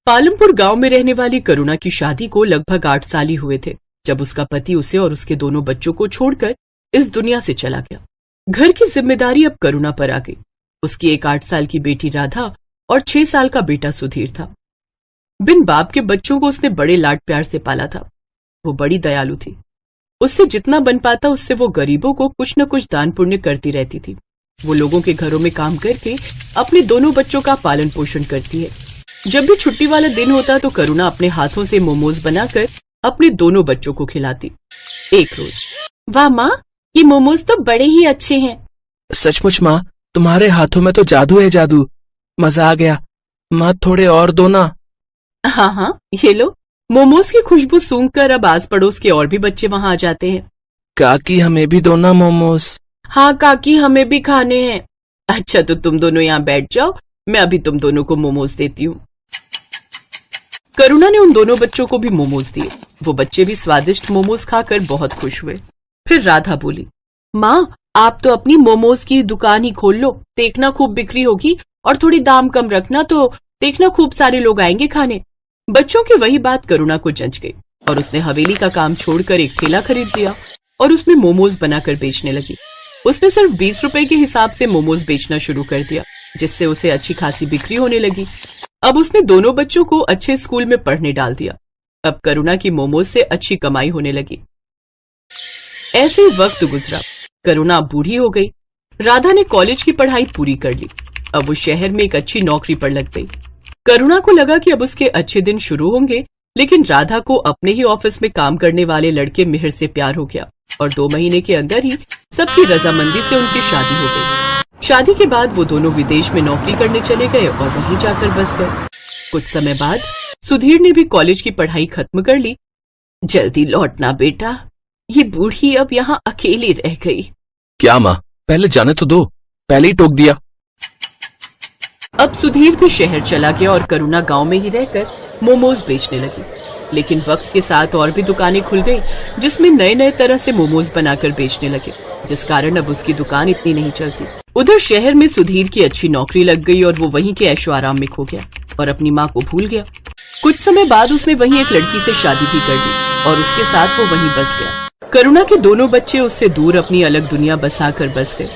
पालमपुर गांव में रहने वाली करुणा की शादी को लगभग 8 साल ही हुए थे जब उसका पति उसे और उसके दोनों बच्चों को छोड़कर इस दुनिया से चला गया। घर की जिम्मेदारी अब करुणा पर आ गई। उसकी एक 8 साल की बेटी राधा और 6 साल का बेटा सुधीर था। बिन बाप के बच्चों को उसने बड़े लाड प्यार से पाला था। वो बड़ी दयालु थी। उससे जितना बन पाता उससे वो गरीबों को कुछ न कुछ दान पुण्य करती रहती थी। वो लोगों के घरों में काम करके अपने दोनों बच्चों का पालन पोषण करती है। जब भी छुट्टी वाला दिन होता तो करुणा अपने हाथों से मोमोज बनाकर अपने दोनों बच्चों को खिलाती। एक रोज, वाह माँ, ये मोमोज तो बड़े ही अच्छे हैं। सचमुच माँ, तुम्हारे हाथों में तो जादू है, जादू। मजा आ गया। माँ थोड़े और दो ना। हाँ हाँ, ये लो। मोमोज की खुशबू सूंघकर अब आस पड़ोस के और भी बच्चे वहाँ आ जाते हैं। काकी हमें भी दो ना मोमोज। हाँ काकी, हमें भी खाने हैं। अच्छा तो तुम दोनों यहाँ बैठ जाओ, मैं अभी तुम दोनों को मोमोज देती हूँ। करुणा ने उन दोनों बच्चों को भी मोमोज दिए। वो बच्चे भी स्वादिष्ट मोमोज खाकर बहुत खुश हुए। फिर राधा बोली, माँ आप तो अपनी मोमोज की दुकान ही खोल लो, देखना खूब बिक्री होगी और थोड़ी दाम कम रखना तो देखना खूब सारे लोग आएंगे खाने। बच्चों की वही बात करुणा को जंच गई और उसने हवेली का काम छोड़कर एक ठेला खरीद लिया और उसमें मोमोज बनाकर बेचने लगी। उसने सिर्फ 20 रुपए के हिसाब से मोमोज बेचना शुरू कर दिया, जिससे उसे अच्छी खासी बिक्री होने लगी। अब उसने दोनों बच्चों को अच्छे स्कूल में पढ़ने डाल दिया। अब करुणा की मोमोज से अच्छी कमाई होने लगी। ऐसे ही वक्त गुजरा। करुणा बूढ़ी हो गई। राधा ने कॉलेज की पढ़ाई पूरी कर ली। अब वो शहर में एक अच्छी नौकरी पर लग गई। करुणा को लगा कि अब उसके अच्छे दिन शुरू होंगे, लेकिन राधा को अपने ही ऑफिस में काम करने वाले लड़के मिहिर से प्यार हो गया और 2 महीने के अंदर ही सबकी रजामंदी से उनकी शादी हो गई। शादी के बाद वो दोनों विदेश में नौकरी करने चले गए और वहीं जाकर बस गए। कुछ समय बाद सुधीर ने भी कॉलेज की पढ़ाई खत्म कर ली। जल्दी लौटना बेटा, ये बूढ़ी अब यहाँ अकेली रह गई। क्या माँ, पहले जाने तो दो, पहले ही टोक दिया। अब सुधीर भी शहर चला गया और करुणा गांव में ही रहकर मोमोज बेचने लगी। लेकिन वक्त के साथ और भी दुकानें खुल गई जिसमें नए नए तरह से मोमोज बनाकर बेचने लगे, जिस कारण अब उसकी दुकान इतनी नहीं चलती। उधर शहर में सुधीर की अच्छी नौकरी लग गई और वो वहीं के ऐशो आराम में खो गया और अपनी माँ को भूल गया। कुछ समय बाद उसने वहीं एक लड़की से शादी भी कर ली और उसके साथ वो वहीं बस गया। करुणा के दोनों बच्चे उससे दूर अपनी अलग दुनिया बसा कर बस गए।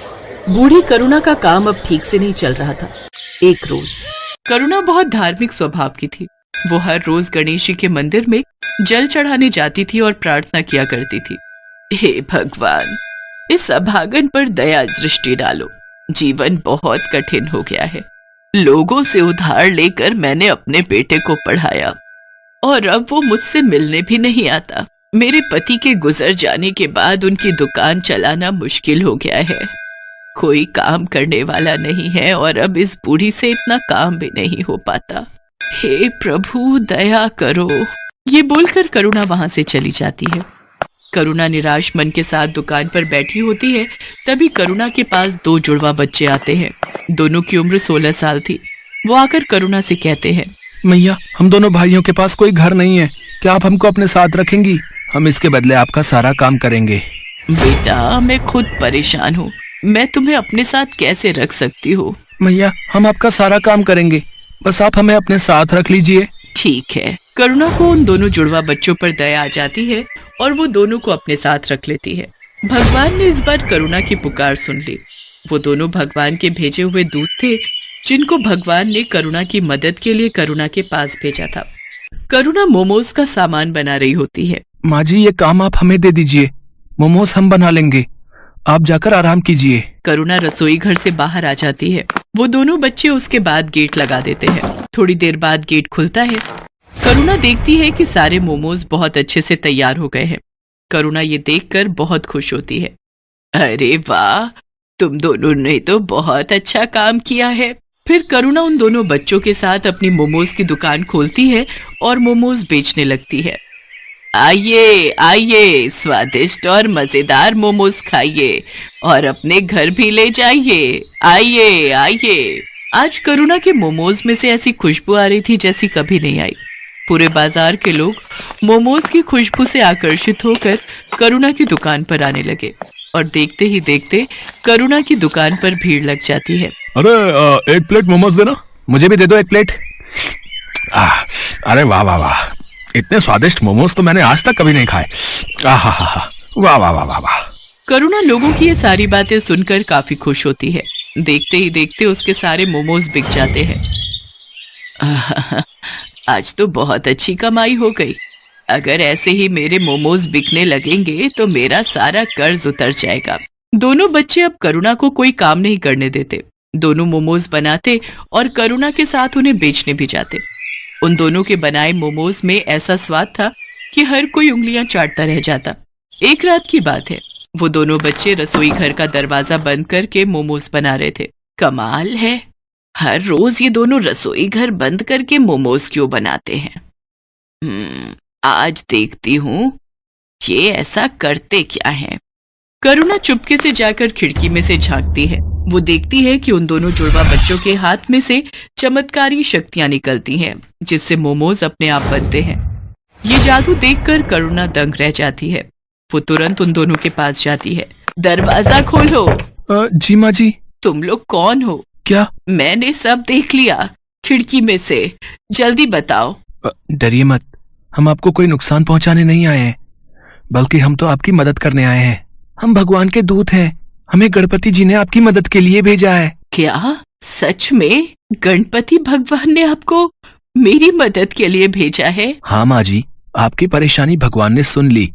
बूढ़ी करुणा का काम अब ठीक से नहीं चल रहा था। एक रोज करुणा बहुत धार्मिक स्वभाव की थी। वो हर रोज गणेश जी के मंदिर में जल चढ़ाने जाती थी और प्रार्थना किया करती थी, हे भगवान, इस अभागन पर दया दृष्टि डालो। जीवन बहुत कठिन हो गया है। लोगों से उधार लेकर मैंने अपने बेटे को पढ़ाया और अब वो मुझसे मिलने भी नहीं आता। मेरे पति के गुजर जाने के बाद उनकी दुकान चलाना मुश्किल हो गया है। कोई काम करने वाला नहीं है और अब इस बूढ़ी से इतना काम भी नहीं हो पाता। हे प्रभु दया करो। ये बोलकर करुणा वहां से चली जाती है। करुणा निराश मन के साथ दुकान पर बैठी होती है। तभी करुणा के पास 2 जुड़वा बच्चे आते हैं। दोनों की उम्र 16 साल थी। वो आकर करुणा से कहते हैं, मैया, हम दोनों भाइयों के पास कोई घर नहीं है, क्या आप हमको अपने साथ रखेंगी? हम इसके बदले आपका सारा काम करेंगे। बेटा, मैं खुद परेशान हूँ, मैं तुम्हें अपने साथ कैसे रख सकती हूँ? मैया, हम आपका सारा काम करेंगे, बस आप हमें अपने साथ रख लीजिए। ठीक है। करुणा को उन दोनों जुड़वा बच्चों पर दया आ जाती है और वो दोनों को अपने साथ रख लेती है। भगवान ने इस बार करुणा की पुकार सुन ली। वो दोनों भगवान के भेजे हुए दूत थे जिनको भगवान ने करुणा की मदद के लिए करुणा के पास भेजा था। करुणा मोमोज का सामान बना रही होती है। माँ जी, ये काम आप हमें दे दीजिए, मोमोज हम बना लेंगे, आप जाकर आराम कीजिए। करुणा रसोई घर से बाहर आ जाती है। वो दोनों बच्चे उसके बाद गेट लगा देते हैं। थोड़ी देर बाद गेट खुलता है। करुणा देखती है कि सारे मोमोज बहुत अच्छे से तैयार हो गए हैं। करुणा ये देखकर बहुत खुश होती है। अरे वाह, तुम दोनों ने तो बहुत अच्छा काम किया है। फिर करुणा उन दोनों बच्चों के साथ अपनी मोमोज की दुकान खोलती है और मोमोज बेचने लगती है। आइए आइए, स्वादिष्ट और मजेदार मोमोज खाइए और अपने घर भी ले जाइए। आइए आइए। आज करुणा के मोमोज में से ऐसी खुशबू आ रही थी जैसी कभी नहीं आई। पूरे बाजार के लोग मोमोज की खुशबू से आकर्षित होकर करुणा की दुकान पर आने लगे और देखते ही देखते करुणा की दुकान पर भीड़ लग जाती है। अरे 1 प्लेट मोमोज देना, मुझे भी दे दो 1 प्लेट। अरे वाह वाह वाह, इतने स्वादिष्ट मोमोज तो मैंने आज तक कभी नहीं खाए। आहा, वाह वाह वाह वाह वाह। करुणा लोगों की ये सारी बातें सुनकर काफी खुश होती है। देखते ही देखते उसके सारे मोमोज बिक जाते हैं। आज तो बहुत अच्छी कमाई हो गई। अगर ऐसे ही मेरे मोमोज बिकने लगेंगे तो मेरा सारा कर्ज उतर जाएगा। दोनों बच्चे अब करुणा को कोई काम नहीं करने देते। दोनों मोमोज बनाते और करुणा के साथ उन्हें बेचने भी जाते। उन दोनों के बनाए मोमोज में ऐसा स्वाद था कि हर कोई उंगलियां चाटता रह जाता। एक रात की बात है, वो दोनों बच्चे रसोई घर का दरवाजा बंद करके मोमोज बना रहे थे। कमाल है, हर रोज ये दोनों रसोई घर बंद करके मोमोज क्यों बनाते हैं। आज देखती हूँ ये ऐसा करते क्या है। करुणा चुपके से जाकर खिड़की में से झांकती है। वो देखती है कि उन दोनों जुड़वा बच्चों के हाथ में से चमत्कारी शक्तियां निकलती हैं, जिससे मोमोज अपने आप बनते हैं। ये जादू देखकर करुणा दंग रह जाती है। वो तुरंत उन दोनों के पास जाती है। दरवाजा खोलो। जी माँ जी। तुम लोग कौन हो? क्या? मैंने सब देख लिया खिड़की में से, जल्दी बताओ। डरिए मत, हम आपको कोई नुकसान पहुंचाने नहीं आए हैं, बल्कि हम तो आपकी मदद करने आए हैं। हम भगवान के दूत हैं। हमें गणपति जी ने आपकी मदद के लिए भेजा है। क्या? सच में गणपति भगवान ने आपको मेरी मदद के लिए भेजा है? हाँ माँ जी, आपकी परेशानी भगवान ने सुन ली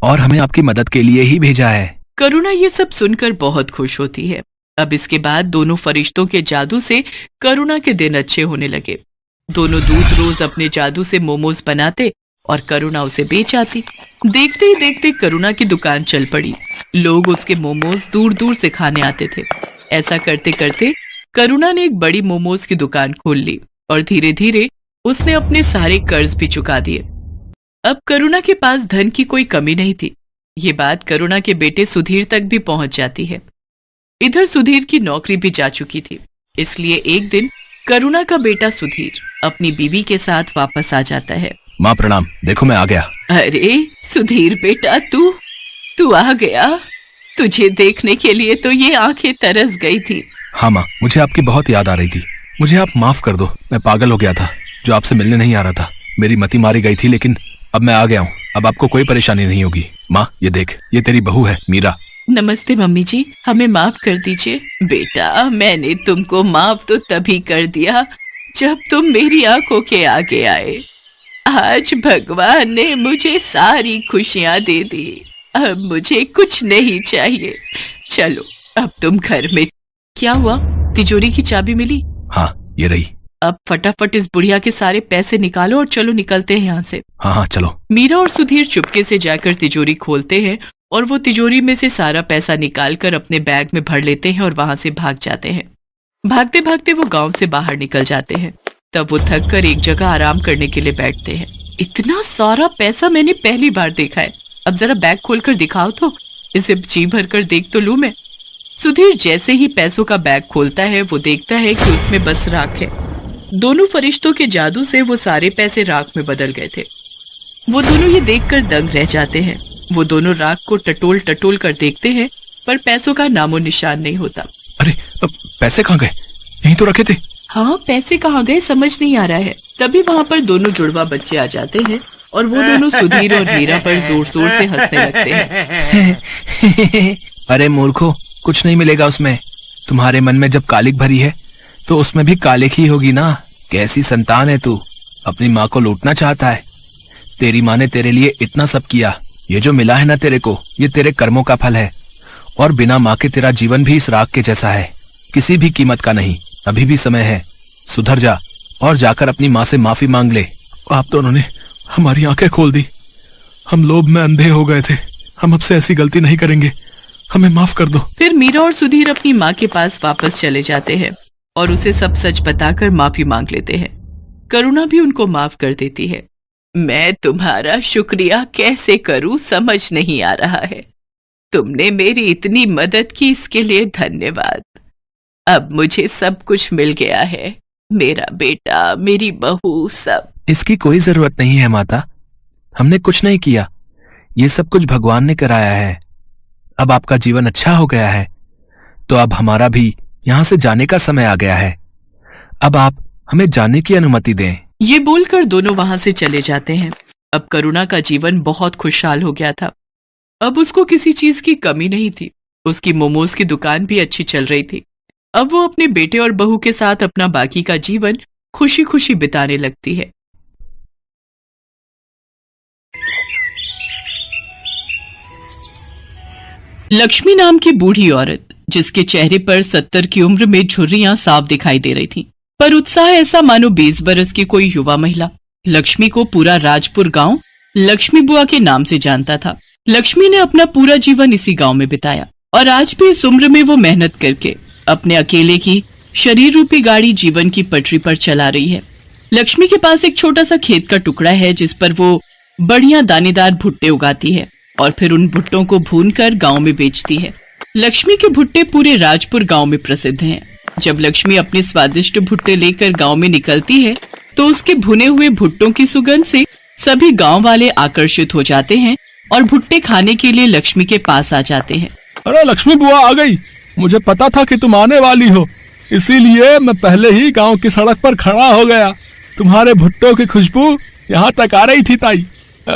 और हमें आपकी मदद के लिए ही भेजा है। करुणा ये सब सुनकर बहुत खुश होती है। अब इसके बाद दोनों फरिश्तों के जादू से करुणा के दिन अच्छे होने लगे। दोनों दूत रोज अपने जादू से मोमोज बनाते और करुणा उसे बेच आती। देखते ही देखते करुणा की दुकान चल पड़ी। लोग उसके मोमोज दूर दूर से खाने आते थे। ऐसा करते करते करुणा ने एक बड़ी मोमोज की दुकान खोल ली और धीरे धीरे उसने अपने सारे कर्ज भी चुका दिए। अब करुणा के पास धन की कोई कमी नहीं थी। ये बात करुणा के बेटे सुधीर तक भी पहुंच जाती है। इधर सुधीर की नौकरी भी जा चुकी थी, इसलिए एक दिन करुणा का बेटा सुधीर अपनी बीवी के साथ वापस आ जाता है। माँ प्रणाम, देखो मैं आ गया। अरे सुधीर बेटा, तू आ गया। तुझे देखने के लिए तो ये आंखें तरस गई थी। हाँ माँ, मुझे आपकी बहुत याद आ रही थी। मुझे आप माफ कर दो, मैं पागल हो गया था जो आपसे मिलने नहीं आ रहा था। मेरी मति मारी गई थी, लेकिन अब मैं आ गया हूँ। अब आपको कोई परेशानी नहीं होगी। माँ ये देख, ये तेरी बहू है मीरा। नमस्ते मम्मी जी, हमें माफ कर दीजिए। बेटा, मैंने तुमको माफ तो तभी कर दिया जब तुम मेरी आंखों के आगे आए। आज भगवान ने मुझे सारी खुशियां दे दी। अब मुझे कुछ नहीं चाहिए। चलो अब तुम घर में। क्या हुआ? तिजोरी की चाबी मिली? हाँ ये रही। अब फटाफट इस बुढ़िया के सारे पैसे निकालो और चलो निकलते हैं यहाँ से। हाँ चलो। मीरा और सुधीर चुपके से जाकर तिजोरी खोलते हैं और वो तिजोरी में से सारा पैसा निकालकर अपने बैग में भर लेते हैं और वहां से भाग जाते हैं। भागते भागते वो गांव से बाहर निकल जाते हैं। तब वो थक कर एक जगह आराम करने के लिए बैठते हैं। इतना सारा पैसा मैंने पहली बार देखा है। अब जरा बैग खोलकर दिखाओ तो, इसे जी भर कर देख तो लूं मैं। सुधीर जैसे ही पैसों का बैग खोलता है वो देखता है कि उसमें बस राख है। दोनों फरिश्तों के जादू से वो सारे पैसे राख में बदल गए थे। वो दोनों ये देखकर दंग रह जाते हैं। वो दोनों राख को टटोल टटोल कर देखते हैं, पर पैसों का नामो निशान नहीं होता। अरे पैसे कहाँ गए? यहीं तो रखे थे। हाँ, पैसे कहाँ गए समझ नहीं आ रहा है। तभी वहाँ पर दोनों जुड़वा बच्चे आ जाते हैं और वो दोनों सुधीर और मीरा पर जोर जोर से हंसने लगते हैं। अरे मूर्खो, कुछ नहीं मिलेगा उसमें। तुम्हारे मन में जब कालिक भरी है तो उसमें भी कालिक ही होगी ना। कैसी संतान है तू, अपनी माँ को लूटना चाहता है। तेरी माँ ने तेरे लिए इतना सब किया। ये जो मिला है ना तेरे को, ये तेरे कर्मों का फल है। और बिना माँ के तेरा जीवन भी इस राख के जैसा है, किसी भी कीमत का नहीं। अभी भी समय है, सुधर जा और जाकर अपनी माँ से माफी मांग ले। आप दोनों ने हमारी आंखें खोल दी। हम लोभ में अंधे हो गए थे। हम अब से ऐसी गलती नहीं करेंगे, हमें माफ कर दो। फिर मीरा और सुधीर अपनी माँ के पास वापस चले जाते हैं और उसे सब सच बताकर माफी मांग लेते हैं। करुणा भी उनको माफ कर देती है। मैं तुम्हारा शुक्रिया कैसे करूं समझ नहीं आ रहा है। तुमने मेरी इतनी मदद की, इसके लिए धन्यवाद। अब मुझे सब कुछ मिल गया है, मेरा बेटा, मेरी बहू, सब। इसकी कोई जरूरत नहीं है माता, हमने कुछ नहीं किया। ये सब कुछ भगवान ने कराया है। अब आपका जीवन अच्छा हो गया है, तो अब हमारा भी यहाँ से जाने का समय आ गया है। अब आप हमें जाने की अनुमति दें। ये बोलकर दोनों वहां से चले जाते हैं। अब करुणा का जीवन बहुत खुशहाल हो गया था। अब उसको किसी चीज की कमी नहीं थी। उसकी मोमोज की दुकान भी अच्छी चल रही थी। अब वो अपने बेटे और बहू के साथ अपना बाकी का जीवन खुशी खुशी बिताने लगती है। लक्ष्मी नाम की बूढ़ी औरत, जिसके चेहरे पर 70 की उम्र में झुर्रियां साफ दिखाई दे रही थीं, पर उत्साह ऐसा मानो 20 बरस की कोई युवा महिला। लक्ष्मी को पूरा राजपुर गांव लक्ष्मी बुआ के नाम से जानता था। लक्ष्मी ने अपना पूरा जीवन इसी गांव में बिताया और आज भी इस उम्र में वो मेहनत करके अपने अकेले की शरीर रूपी गाड़ी जीवन की पटरी पर चला रही है। लक्ष्मी के पास एक छोटा सा खेत का टुकड़ा है जिस पर वो बढ़िया दानेदार भुट्टे उगाती है और फिर उन भुट्टों को भूनकर गांव में बेचती है। लक्ष्मी के भुट्टे पूरे राजपुर गांव में प्रसिद्ध हैं। जब लक्ष्मी अपने स्वादिष्ट भुट्टे लेकर गांव में निकलती है तो उसके भुने हुए भुट्टों की सुगंध से सभी गांव वाले आकर्षित हो जाते हैं और भुट्टे खाने के लिए लक्ष्मी के पास आ जाते हैं। अरे लक्ष्मी बुआ आ गई। मुझे पता था कि तुम आने वाली हो, इसीलिए मैं पहले ही गांव की सड़क पर खड़ा हो गया। तुम्हारे भुट्टों की खुशबू यहाँ तक आ रही थी ताई।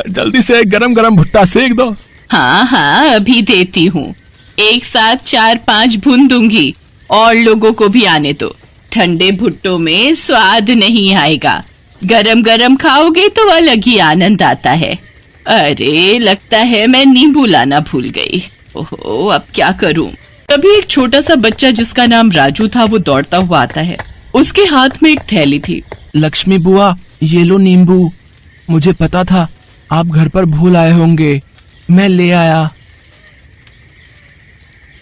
जल्दी से एक गरम गरम भुट्टा सेक दो। हाँ हाँ, अभी देती हूँ। एक साथ 4-5 भून दूंगी और लोगों को भी आने दो। ठंडे भुट्टों में स्वाद नहीं आएगा, गरम गरम खाओगे तो अलग ही आनंद आता है। अरे लगता है मैं नींबू लाना भूल गई। ओहो, अब क्या करूं? तभी एक छोटा सा बच्चा जिसका नाम राजू था वो दौड़ता हुआ आता है। उसके हाथ में एक थैली थी। लक्ष्मी बुआ, ये लो नींबू। मुझे पता था आप घर पर भूल आए होंगे, मैं ले आया।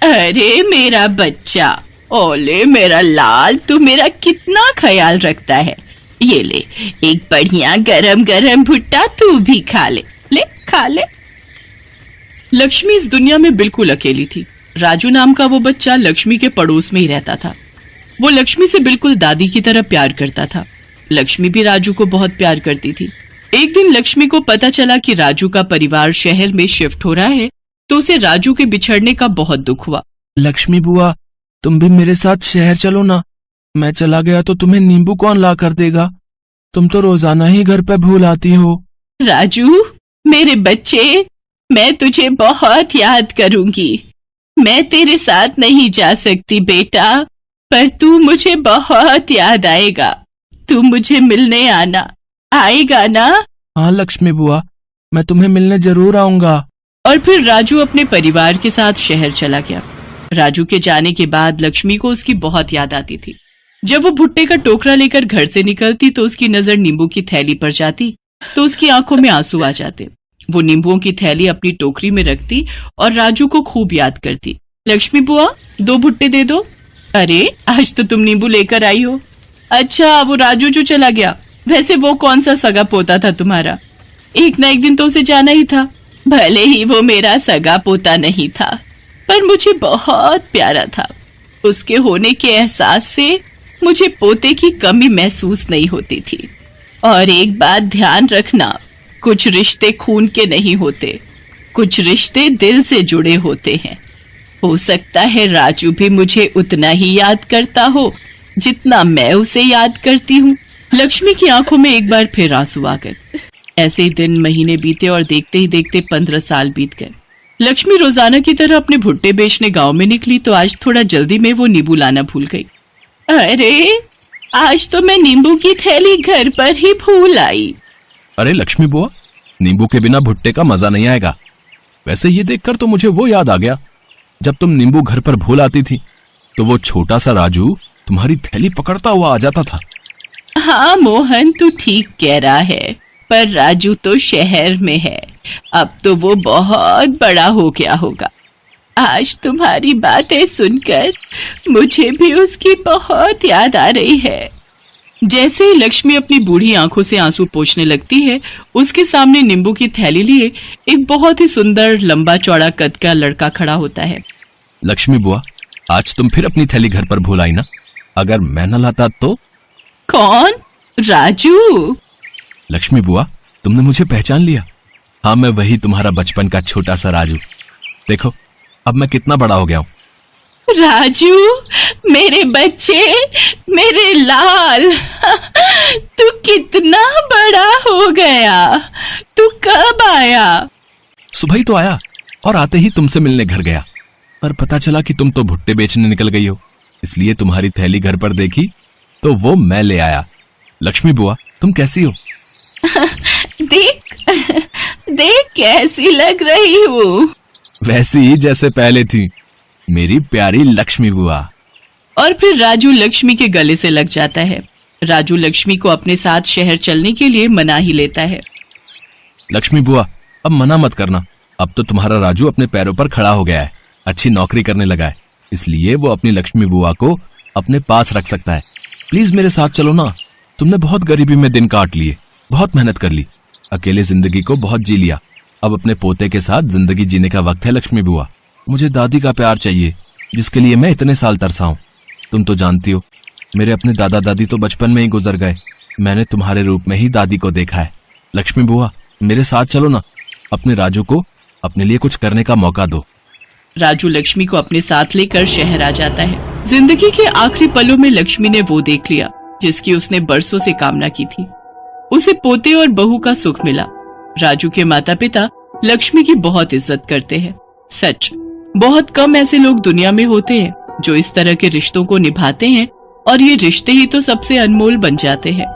अरे मेरा बच्चा, ओले मेरा लाल, तू मेरा कितना ख्याल रखता है। ये ले, एक बढ़िया गरम गरम भुट्टा तू भी खा ले। ले खा ले। लक्ष्मी इस दुनिया में बिल्कुल अकेली थी। राजू नाम का वो बच्चा लक्ष्मी के पड़ोस में ही रहता था। वो लक्ष्मी से बिल्कुल दादी की तरह प्यार करता था। लक्ष्मी भी राजू को बहुत प्यार करती थी। एक दिन लक्ष्मी को पता चला कि राजू का परिवार शहर में शिफ्ट हो रहा है, तो उसे राजू के बिछड़ने का बहुत दुख हुआ। लक्ष्मी बुआ, तुम भी मेरे साथ शहर चलो ना। मैं चला गया तो तुम्हें नींबू कौन ला कर देगा? तुम तो रोजाना ही घर पे भूल आती हो। राजू मेरे बच्चे, मैं तुझे बहुत याद करूंगी। मैं तेरे साथ नहीं जा सकती बेटा, पर तू मुझे बहुत याद आएगा। तू मुझे मिलने आना, आएगा ना? हाँ लक्ष्मी बुआ, मैं तुम्हें मिलने जरूर आऊंगा। और फिर राजू अपने परिवार के साथ शहर चला गया। राजू के जाने के बाद लक्ष्मी को उसकी बहुत याद आती थी। जब वो भुट्टे का टोकरा लेकर घर से निकलती तो उसकी नजर नींबू की थैली पर जाती तो उसकी आंखों में आंसू आ जाते। वो नींबुओं की थैली अपनी टोकरी में रखती और राजू को खूब याद करती। लक्ष्मी बुआ, 2 भुट्टे दे दो। अरे आज तो तुम नींबू लेकर आई हो। अच्छा, वो राजू जो चला गया, वैसे वो कौन सा सगा पोता था तुम्हारा? एक ना एक दिन तो उसे जाना ही था। भले ही वो मेरा सगा पोता नहीं था, पर मुझे बहुत प्यारा था। उसके होने के एहसास से मुझे पोते की कमी महसूस नहीं होती थी। और एक बात ध्यान रखना, कुछ रिश्ते खून के नहीं होते, कुछ रिश्ते दिल से जुड़े होते हैं। हो सकता है राजू भी मुझे उतना ही याद करता हो जितना मैं उसे याद करती हूँ। लक्ष्मी की आंखों में एक बार फिर आंसू आ गए। ऐसे ही दिन महीने बीते और देखते ही देखते 15 साल बीत गए। लक्ष्मी रोजाना की तरह अपने भुट्टे बेचने गांव में निकली तो आज थोड़ा जल्दी में वो नींबू लाना भूल गई। अरे आज तो मैं नींबू की थैली घर पर ही भूल आई। अरे लक्ष्मी बुआ, नींबू के बिना भुट्टे का मजा नहीं आएगा। वैसे ये देखकर तो मुझे वो याद आ गया, जब तुम नींबू घर पर भूल आती थी तो वो छोटा सा राजू तुम्हारी थैली पकड़ता हुआ आ जाता था। हाँ मोहन, तू ठीक कह रहा है, पर राजू तो शहर में है। अब तो वो बहुत बड़ा हो गया होगा। आज तुम्हारी बातें सुनकर मुझे भी उसकी बहुत याद आ रही है। जैसे ही लक्ष्मी अपनी बूढ़ी आंखों से आंसू पोंछने लगती है, उसके सामने नींबू की थैली लिए एक बहुत ही सुंदर लंबा चौड़ा कद का लड़का खड़ा होता है। लक्ष्मी बुआ, आज तुम फिर अपनी थैली घर पर भूल आई ना? अगर मैं न लाता तो? कौन? राजू? लक्ष्मी बुआ, तुमने मुझे पहचान लिया? हाँ, मैं वही तुम्हारा बचपन का छोटा सा राजू। देखो अब मैं कितना बड़ा हो गया हूँ। राजू, मेरे बच्चे, मेरे लाल, तू कितना बड़ा हो गया। तू कब आया? सुबह ही तो आया और आते ही तुमसे मिलने घर गया, पर पता चला कि तुम तो भुट्टे बेचने निकल गई हो, इसलिए तुम्हारी थैली घर पर देखी तो वो मैं ले आया। लक्ष्मी बुआ, तुम कैसी हो? देख देख कैसी लग रही हूँ। वैसी ही जैसे पहले थी, मेरी प्यारी लक्ष्मी बुआ। और फिर राजू लक्ष्मी के गले से लग जाता है। राजू लक्ष्मी को अपने साथ शहर चलने के लिए मना ही लेता है। लक्ष्मी बुआ, अब मना मत करना, अब तो तुम्हारा राजू अपने पैरों पर खड़ा हो गया है, अच्छी नौकरी करने लगा है, इसलिए वो अपनी लक्ष्मी बुआ को अपने पास रख सकता है। प्लीज मेरे साथ चलो ना। तुमने बहुत गरीबी में दिन काट लिए, बहुत मेहनत कर ली, अकेले जिंदगी को बहुत जी लिया, अब अपने पोते के साथ जिंदगी जीने का वक्त है। लक्ष्मी बुआ, मुझे दादी का प्यार चाहिए, जिसके लिए मैं इतने साल तरसा हूं। तुम तो जानती हो, मेरे अपने दादा दादी तो बचपन में ही गुजर गए, मैंने तुम्हारे रूप में ही दादी को देखा है। लक्ष्मी बुआ, मेरे साथ चलो ना, अपने राजू को अपने लिए कुछ करने का मौका दो। राजू लक्ष्मी को अपने साथ लेकर शहर आ जाता है। जिंदगी के आखिरी पलों में लक्ष्मी ने वो देख लिया जिसकी उसने बरसों से कामना की थी। उसे पोते और बहू का सुख मिला। राजू के माता पिता लक्ष्मी की बहुत इज्जत करते हैं। सच, बहुत कम ऐसे लोग दुनिया में होते हैं जो इस तरह के रिश्तों को निभाते हैं, और ये रिश्ते ही तो सबसे अनमोल बन जाते हैं।